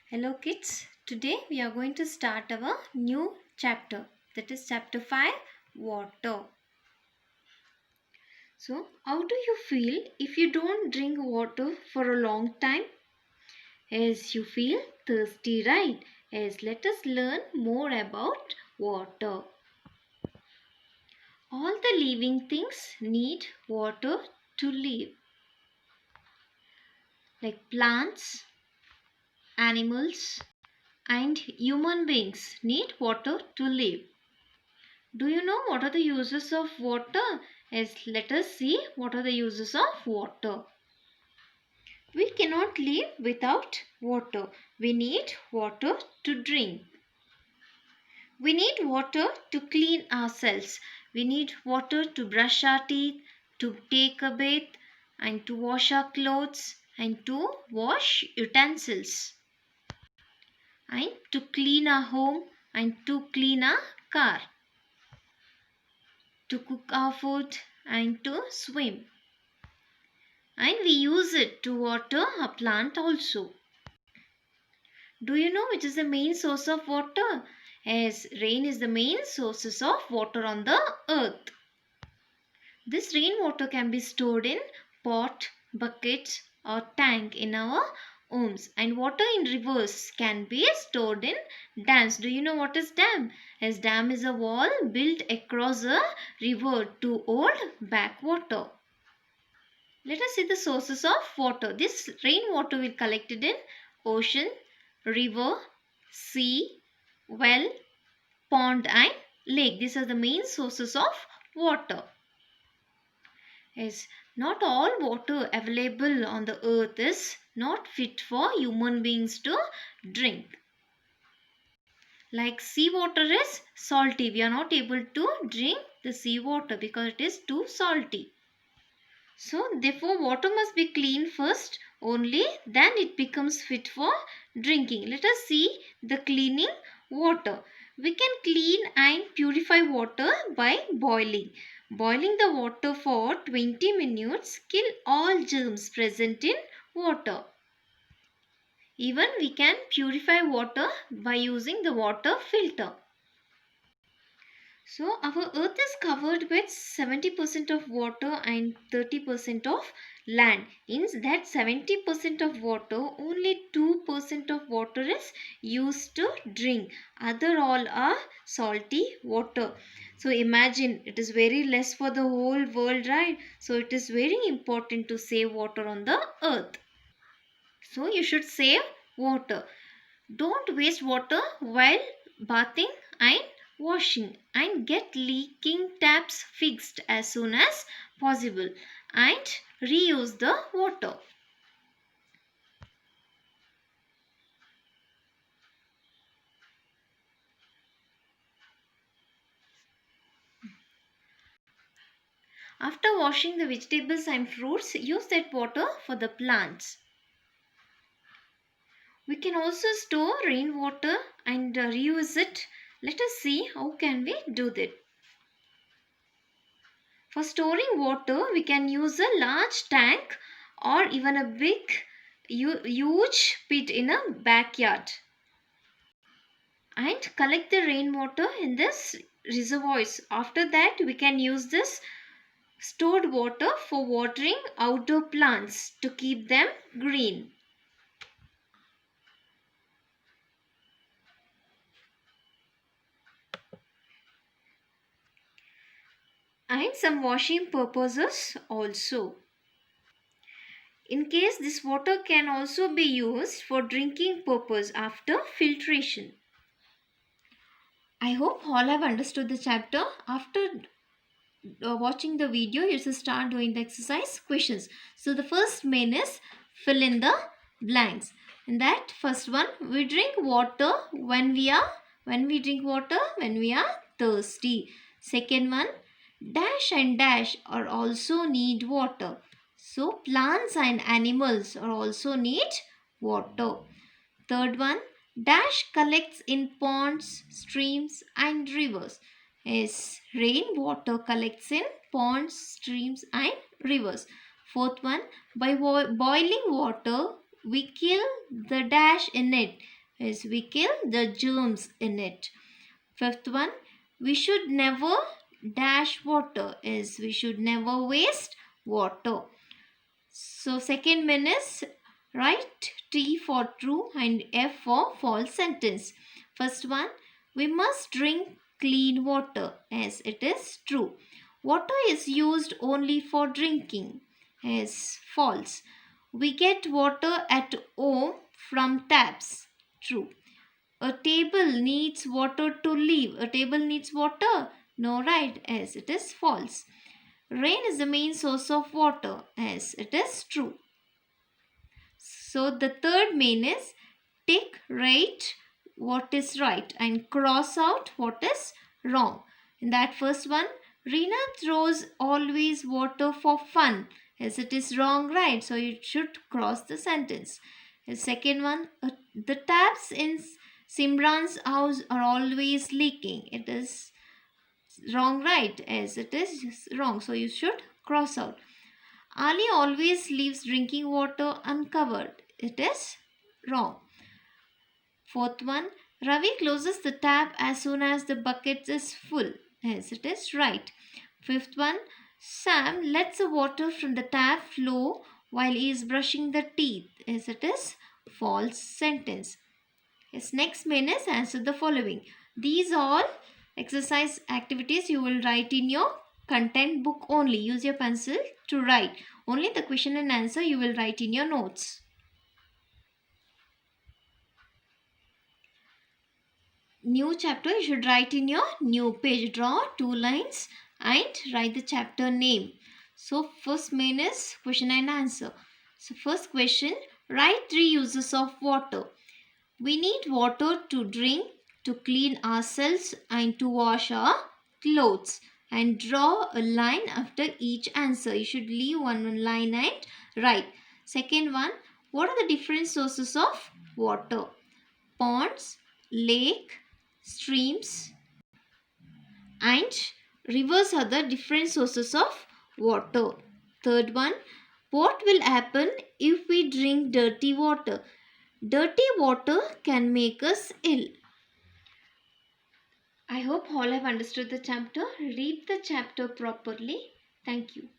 Hello kids, today we are going to start our new chapter, that is chapter 5, water. So, how do you feel if you don't drink water for a long time? As you feel thirsty, right? As let us learn more about water. All the living things need water to live, like plants, animals, and human beings need water to live. Do you know what are the uses of water? Yes, let us see what are the uses of water. We cannot live without water. We need water to drink. We need water to clean ourselves. We need water to brush our teeth, to take a bath, and to wash our clothes, and to wash utensils, and to clean our home, and to clean our car, to cook our food, and to swim. And we use it to water a plant also. Do you know which is the main source of water? As rain is the main sources of water on the earth. This rainwater can be stored in pot, buckets or tank in our homes, and water in rivers can be stored in dams. Do you know what is dam? As dam is a wall built across a river to hold back water. Let us see the sources of water. This rainwater will collected in ocean, river, sea, well, pond and lake. These are the main sources of water. Yes, not all water available on the earth is not fit for human beings to drink. Like seawater is salty. We are not able to drink the seawater because it is too salty. So therefore water must be clean first, only then it becomes fit for drinking. Let us see the cleaning water. We can clean and purify water by boiling. Boiling the water for 20 minutes kill all germs present in water. Even we can purify water by using the water filter. So our earth is covered with 70% of water and 30% of land. Means that 70% of water, only 2% of water is used to drink. Other all are salty water. So imagine it is very less for the whole world, right? So it is very important to save water on the earth. So you should save water. Don't waste water while bathing and washing, and get leaking taps fixed as soon as possible and reuse the water. After washing the vegetables and fruits, use that water for the plants. We can also store rainwater and reuse it. Let us see how can we do that. For storing water, we can use a large tank or even a big huge pit in a backyard, and collect the rainwater in this reservoirs. After that, we can use this stored water for watering outdoor plants to keep them green. And some washing purposes also. In case this water can also be used for drinking purpose after filtration. I hope all have understood the chapter. After watching the video, you should start doing the exercise questions. So the first main is fill in the blanks. In that first one, we drink water when we drink water when we are thirsty. Second one, dash and dash are also need water. So plants and animals are also need water. Third one, dash collects in ponds, streams and rivers. Yes, rainwater collects in ponds, streams and rivers. Fourth one, by boiling water, we kill the dash in it. as we kill the germs in it. Fifth one, we should never dash water, as we should never waste water. So second min is right, T for true and F for false sentence. First one, we must drink clean water, as it is true. Water is used only for drinking, as false. We get water at home from taps, true. A table needs water to live. A table needs water? No, right, as it is false. Rain is the main source of water, as it is true. So the third main is tick right what is right and cross out what is wrong. In that first one, Reena throws always water for fun, as it is wrong, right? So you should cross the sentence. The second one, the taps in Simran's house are always leaking. It is wrong, right? As it is wrong, so you should cross out. Ali always leaves drinking water uncovered. It is wrong. Fourth one, Ravi closes the tap as soon as the bucket is full. Yes, it is right. Fifth one, Sam lets the water from the tap flow while he is brushing the teeth. Yes, it is false sentence. Yes, next main is answer the following. These all exercise activities you will write in your content book only. Use your pencil to write. Only the question and answer you will write in your notes. New chapter you should write in your new page. Draw 2 lines and write the chapter name. So first main is question and answer. So first question, write 3 uses of water. We need water to drink, to clean ourselves and to wash our clothes. And draw a line after each answer. You should leave one line and write. Second one, what are the different sources of water? Ponds, lake, streams and rivers are the different sources of water. Third one, what will happen if we drink dirty water? Dirty water can make us ill. I hope all have understood the chapter. Read the chapter properly. Thank you.